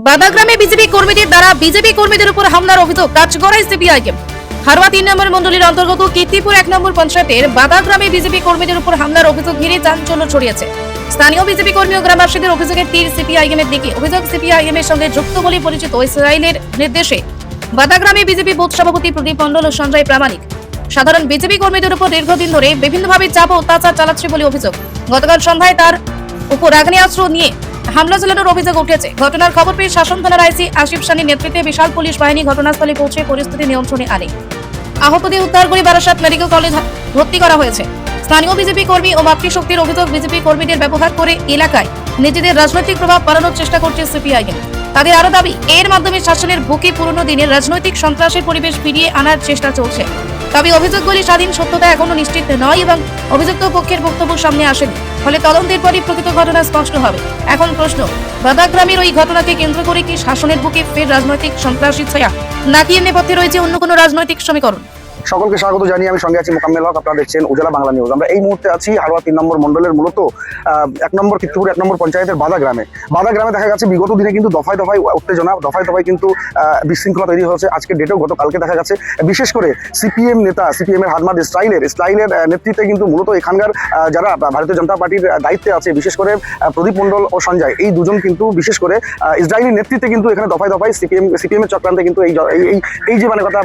বাদাগ্রামে BJP কর্মীদের দ্বারা BJP কর্মীদের উপর হামলার অভিযোগ কাঠগড়ায় সিপিআইএম। হারোয়া 3 নম্বর মণ্ডলীর অন্তর্গত কীর্তিপুর 1 নম্বর পঞ্চায়েতের বাদাগ্রামে বিজেপি কর্মীদের উপর হামলার অভিযোগ ঘিরে চাঞ্চল্য ছড়িয়েছে। স্থানীয় বিজেপি কর্মী ও গ্রামবাসীদের অভিযোগের তীর সিপিআইএম এর দিকে। অভিযোগ সিপিআইএম এর সঙ্গে যুক্ত বলে পরিচিত ইসরায়েলের নির্দেশে বাদাগ্রামে বিজেপি বুথ সভাপতি প্রদীপ মণ্ডল ও সঞ্জয় প্রামাণিক সাধারণ বিজেপি কর্মীদের উপর দীর্ঘদিন ধরে বিভিন্নভাবে চাপ ও অত্যাচার চালাচ্ছে বলে অভিযোগ। গতকাল সন্ধ্যায় তার উপর আগ্নেয়াস্ত্র নিয়ে হামলা চালানোর অভিযোগ উঠেছে। ঘটনার খবর পেয়ে শাসন থানার আইসি আসিফ সানির নেতৃত্বে বিশাল পুলিশ বাহিনী ঘটনাস্থলে পৌঁছে পরিস্থিতি নিয়ন্ত্রণে আনে। আহতদের উদ্ধার করে বারাসাত মেডিকেল কলেজ ভর্তি করা হয়েছে। স্থানীয় বিজেপি কর্মী ও মাতৃশক্তির অভিযোগ, বিজেপি কর্মীদের ব্যবহার করে এলাকায় নিজেদের রাজনৈতিক প্রভাব বাড়ানোর চেষ্টা করছে সিপিআইএম। তাদের আরো দাবি, এর মাধ্যমে শাসনের বুকে পুরনো দিনের রাজনৈতিক সন্ত্রাসের পরিবেশ ফিরিয়ে আনার চেষ্টা চলছে। তবে অভিযোগগুলি স্বাধীন, সত্যতা এখনো নিশ্চিত নয় এবং অভিযুক্ত পক্ষের বক্তব্য সামনে আসেনি। ফলে তদন্তের পরই প্রকৃত ঘটনা স্পষ্ট হবে। এখন প্রশ্ন, বাদাগ্রামের ওই ঘটনাকে কেন্দ্র করে কি শাসনের বুকে ফের রাজনৈতিক সন্ত্রাসী ছায়া, নাকি এর নেপথ্যে রয়েছে অন্য কোনো রাজনৈতিক সমীকরণ? সকলকে স্বাগত জানিয়ে আমি সঙ্গে আছি মোকাম্মেল হক। আপনারা দেখছেন উজালা বাংলা নিউজ। আমরা এই মুহূর্তে আছি হারোয়া 3 নম্বর মণ্ডলের মূলত 1 নম্বর কীর্তিপুর 1 নম্বর পঞ্চায়েতের বাদাগ্রামে দেখা গেছে বিগত দিনে কিন্তু দফায় দফায় উত্তেজনা, দফায় দফায় কিন্তু বিশৃঙ্খলা তৈরি হয়েছে। আজকে ডেটেও গতকালকে দেখা গেছে বিশেষ করে সিপিএম নেতা, সিপিএমের হারমাদ ইসরায়েলের নেতৃত্বে কিন্তু মূলত এখানকার যারা ভারতীয় জনতা পার্টির দায়িত্বে আছে, বিশেষ করে প্রদীপ মণ্ডল ও সঞ্জয়, এই দুজন কিন্তু বিশেষ করে ইসরায়েলের নেতৃত্বে কিন্তু এখানে দফায় দফায় সিপিএমের চক্রান্তে কিন্তু এই যে মানে কথা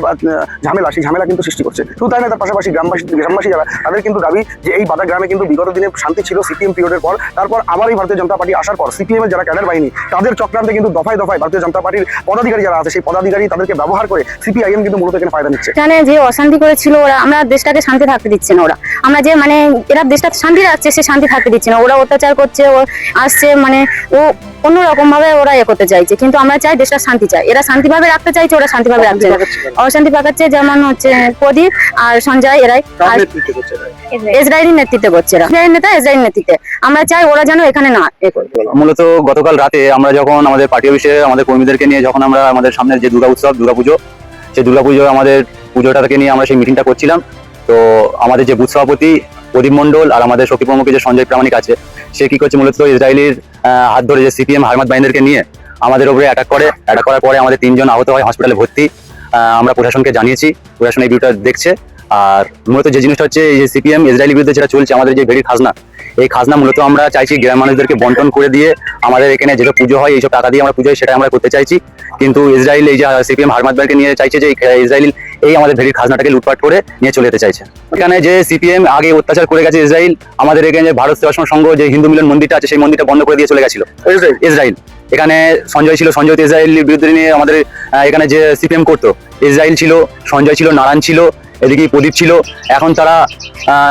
ঝামেলা, সেই ঝামেলা কিন্তু সৃষ্টি করছে। শুধু তাই না, তার পাশাপাশি গ্রামবাসী যারা, তাদের কিন্তু দাবি যে এই বাদাগ্রামে কিন্তু বিগত দিনে শান্তি ছিল সিপিএম পিরিয়ডের পর, তারপর আবার এই ভারতীয় জনতা পার্টি আসার পর সিপিএম এর যারা ক্যাডার বাহিনী, তাদের চক্রান্তে কিন্তু দফায় দফায় ভারতীয় জনতা পার্টির পদাধিকারী যারা আছে, সেই পদাধিকারী তাদেরকে ব্যবহার করে সিপিআইএম কিন্তু মূলত এখানে ফায়দা নিচ্ছে। এখানে যে অশান্তি করেছিল ওরা, আমরা দেশটাকে শান্তি থাকতে দিচ্ছে না। ওরা আমরা যে মানে এরা দেশটা শান্তি রাখছে, সে শান্তি থাকতে দিচ্ছে না। ওরা অত্যাচার করছে, ও আসছে, মানে ও অন্যরকম ভাবে ওরা করতে চাইছে। কিন্তু আমরা চাই দেশটা শান্তি চাই। এরা শান্তিভাবে রাখতে চাইছে, ওরা শান্তিভাবে রাখছে না, অশান্তি পাকাচ্ছে। যেমন হচ্ছে প্রদীপ আর সঞ্জয়, এরাই ইসরায়েলি নেতৃত্ব করছে। ইসরায়েল নেতা, ইসরায়েল নেতৃত্বে আমরা চাই ওরা যেন এখানে না মূলত গতকাল রাতে আমরা যখন আমাদের পার্টি অফিসে আমাদের কর্মীদেরকে নিয়ে যখন আমরা আমাদের সামনে যে দুর্গাপুজো, সেই দুর্গাপুজো আমাদের পুজোটাকে নিয়ে আমরা সেই মিটিংটা করছিলাম। তো আমাদের যে বুথ সভাপতি প্রদীপ মণ্ডল আর আমাদের শক্তি প্রমুখে যে সঞ্জয় প্রামাণিক আছে, সে কি করছে মূলত ইসরায়েলের হাত ধরে যে সিপিএম হারমাদ বাহিনীদেরকে নিয়ে আমাদের উপরে অ্যাটাক করার পরে আমাদের 3 জন আহত হয়, হসপিটালে ভর্তি। আমরা প্রশাসনকে জানিয়েছি, প্রশাসন এই ভিডিওটা দেখছে। আর মূলত যে জিনিসটা হচ্ছে, এই যে সিপিএম ইসরায়েলের বিরুদ্ধে যেটা চলছে, আমাদের যে ভেরি খাজনা, এই খাজনা মূলত আমরা চাইছি গ্রাম মানুষদেরকে বন্টন করে দিয়ে আমাদের এখানে যেসব পুজো হয়, এইসব টাকা দিয়ে আমরা পুজো হয়, সেটা আমরা করতে চাইছি। কিন্তু ইসরায়েল এই যে সিপিএম হারমাদ বাহিনীকে নিয়ে চাইছে যে ইসরায়েল এই আমাদের ভেরি খাজনাটাকে লুটপাট করে নিয়ে চলে যেতে চাইছে। এখানে যে সিপিএম আগে অত্যাচার করে গেছে ইসরায়েল, আমাদের এখানে যে ভারত সেবাশ্রম সংঘ যে হিন্দু মিলন মন্দিরটা আছে, সেই মন্দিরটা বন্ধ করে দিয়ে চলে গেছিল ইসরায়েল। এখানে সঞ্জয় ছিল, সঞ্জয় ইসরায়েলের বিরুদ্ধে নিয়ে আমাদের এখানে যে সিপিএম করতো, ইসরায়েল ছিল, সঞ্জয় ছিল, নারায়ণ ছিল, এদিকে প্রদীপ ছিল। এখন তারা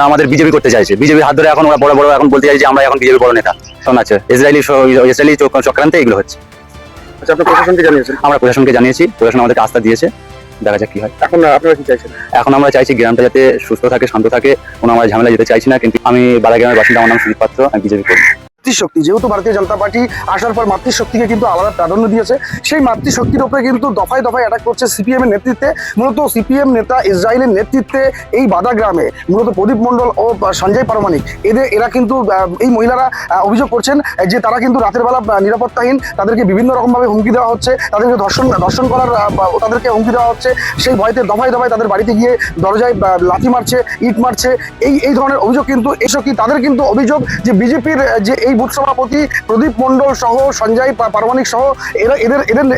আমাদের বিজেপি করতে চাইছে, বিজেপি হাত ধরে এখন ওরা বড় বড় এখন বলতে চাইছে যে আমরা এখন বিজেপি বড় নেতা আছে। ইসরায়েলি চক্রান্তে এগুলো হচ্ছে। আচ্ছা, আপনি প্রশাসনকে জানিয়েছেন? আমরা প্রশাসনকে জানিয়েছি, প্রশাসন আমাদেরকে আস্থা দিয়েছে। দেখা যাক কি হয়। এখন আপনারা কি চাইছেন? এখন আমরা চাইছি গ্রামটা যাতে সুস্থ থাকে, শান্ত থাকে, কোনো আমরা ঝামেলা যেতে চাইছি না। কিন্তু আমি বালাগ্রামের বাসিন্দা, আমার নাম সুদীপ পাত্র, আমি বিজেপি করি। মাতৃশক্তি, যেহেতু ভারতীয় জনতা পার্টি আসার পর মাতৃশক্তিকে কিন্তু আলাদা প্রাধান্য দিয়েছে, সেই মাতৃশক্তির উপরে কিন্তু দফায় দফায় অ্যাটাক করছে সিপিএম এর নেতৃত্বে। মূলত সিপিএম নেতা ইসরায়েলের নেতৃত্বে এই বাদাগ্রামে মূলত প্রদীপ মণ্ডল ও সঞ্জয় প্রামাণিক, এরা কিন্তু এই মহিলারা অভিযোগ করছেন যে তারা কিন্তু রাতের বেলা নিরাপত্তাহীন, তাদেরকে বিভিন্ন রকমভাবে হুমকি দেওয়া হচ্ছে, তাদেরকে ধর্ষণ করার তাদেরকে হুমকি দেওয়া হচ্ছে। সেই ভয়তে দফায় দফায় তাদের বাড়িতে গিয়ে দরজায় লাথি মারছে, ইট মারছে, এই ধরনের অভিযোগ কিন্তু এসব কি তাদের কিন্তু অভিযোগ যে বিজেপির যে এই বুথ সভাপতি প্রদীপ মণ্ডল সহ সঞ্জয় প্রামাণিক সহ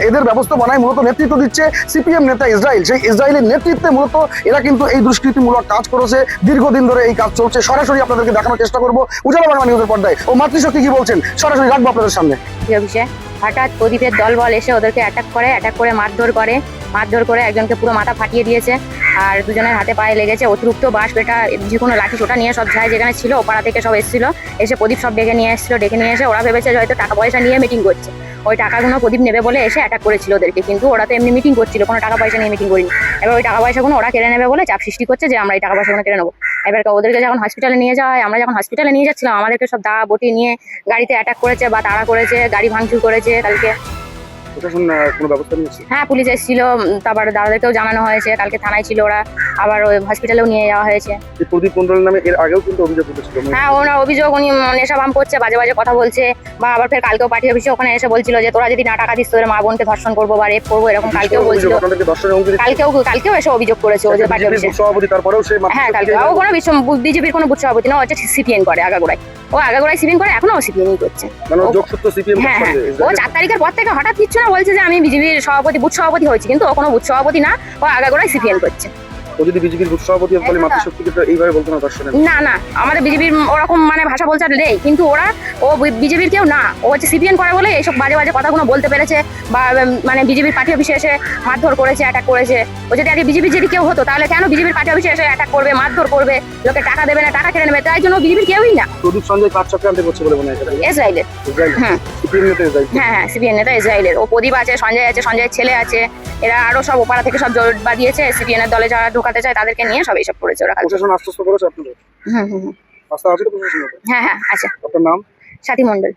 এদের ব্যবস্থাপনায় মূলত নেতৃত্ব দিচ্ছে সিপিএম নেতা ইসরায়েল। সেই ইসরায়েলের নেতৃত্বে মূলত এরা কিন্তু এই দুষ্কৃতিমূলক কাজ করেছে, দীর্ঘদিন ধরে এই কাজ চলছে। সরাসরি আপনাদেরকে দেখানোর চেষ্টা করবো উজালা বাংলা নিউজের পর্দায়। ও মাতৃশক্তি কি বলছেন সরাসরি রাখবো আপনাদের সামনে। হঠাৎ প্রদীপের দলবল এসে ওদেরকে অ্যাটাক করে মারধর করে একজনকে পুরো মাথা ফাটিয়ে দিয়েছে, আর দুজনের হাতে পায়ে লেগেছে। অতিরিক্ত বাঁশ বেটা যে কোনো লাঠি ছোটা নিয়ে সব যেখানে ছিল ওপাড়া থেকে সব এসেছিল, এসে প্রদীপ সব ডেকে নিয়ে এসে ওরা ভেবেছে হয়তো টাকা পয়সা নিয়ে মিটিং করছে, ওই টাকাগুলো প্রদীপ নেবে বলে এসে অ্যাটাক করেছিল ওদেরকে। কিন্তু ওরা তো এমনি মিটিং করছিল, কোনো টাকা পয়সা নিয়ে মিটিং করিনি। এবার ওই টাকা পয়সাগুলো ওরা কেড়ে নেবে বলে চাপ সৃষ্টি করছে যে আমরা এই টাকা পয়সাগুলো কেড়ে নেবো। এবার ওদেরকে যখন হসপিটালে নিয়ে যাওয়া হয়, আমরা যখন হসপিটালে নিয়ে যাচ্ছিলাম, আমাদেরকে সব দা বটি নিয়ে গাড়িতে অ্যাটাক করেছে বা তাড়া করেছে, গাড়ি ভাঙচুর করেছে। কালকে প্রশাসন কোনো ব্যবস্থা নিয়েছে? হ্যাঁ, পুলিশ এসেছিল, তারপর দাদাদেরকেও জানানো হয়েছে, কালকে থানায় ছিল ওরা, আবার ওই হসপিটালেও নিয়ে যাওয়া হয়েছে। এই প্রদীপ মণ্ডলের নামে এর আগেও কিন্তু অভিযোগ উঠেছিল। হ্যাঁ, ওনার অভিযোগ উনি নেশা ভাম করছে, বাজে বাজে কথা বলছে, বা আবার ফের কালকেও পার্টি অফিসে ওখানে এসে বলছিল যে তোরা যদি না টাকা দিস তোদের মা বোনকে ধর্ষণ করবো বা রেপ করবো, এরকম কালকেও বলছিল। আপনাদেরকে দর্শনের হুমকি দিচ্ছে? কালকেও এসে অভিযোগ করেছে ওদের পার্টি বিজেপির অফিসে। বুথ সভাপতি, তারপরেও সে হ্যাঁ, কালকে ও কোনো বিজেপির কোনো বুথ সভাপতি না, ও হচ্ছে সিপিএন করে আগাগোড়ায়। ও আগাগোড়ায় সিপিএন করে, এখনো ও সিপিএনই করছে। মানে যোগসূত্র সিপিএম। হ্যাঁ হ্যাঁ, ও 4 তারিখের পর থেকে হঠাৎ কিচ্ছু না বলছে যে আমি বিজেপির সভাপতি বুথ সভাপতি হয়েছি, কিন্তু ও কোনো বুথ সভাপতি না, ও আগাগোড়ায় সিপিএন করছে। ও যদি বিজেপির বুথ সভাপতি হয় তাহলে মাতৃশক্তিকে তো এইভাবে বলতো না দর্শনের। না না, আমাদের বিজেপির ওরকম মানে ভাষা বলতে নেই, কিন্তু ও বিজেপির কেউ না, ও হচ্ছে সিপিএন করে বলে এইসব বাজে বাজে কথাগুলো বলতে পেরেছে, বা মানে বিজেপির পার্টি অফিসে এসে মারধর করেছে, অ্যাটাক করেছে। ও যদি আগে বিজেপির যদি কেউ হতো তাহলে কেন বিজেপির পার্টি অফিসে এসে অ্যাটাক করবে, মারধর করবে, লোকে টাকা দেবে না, টাকা কেড়ে নেবে? তাই জন্য বিজেপির কেউই না। প্রদীপ সঞ্জয় কাজ চক্রান্তে করছে বলে মনে হয়। ইসরায়েলের। হ্যাঁ, সিপিএম নেতা ইসরায়েল। হ্যাঁ হ্যাঁ, সিপিএন নেতা ইসরায়েলের। ও প্রদীপ আছে, সঞ্জয় আছে, সঞ্জয়ের ছেলে আছে, এরা আরো সব ওপাড়া থেকে সব জোট বাঁধিয়েছে, সিপিএন এর দলে যারা ঢোকাতে চায় তাদেরকে নিয়ে সব এইসব করেছে ওরা। প্রশাসন আশ্বস্ত করেছে আপনাদের? হুম হুম হুম। আস্থা আছে তো প্রশাসনের উপর? হ্যাঁ হ্যাঁ, আছে। আপনার নাম? সাথী মণ্ডল।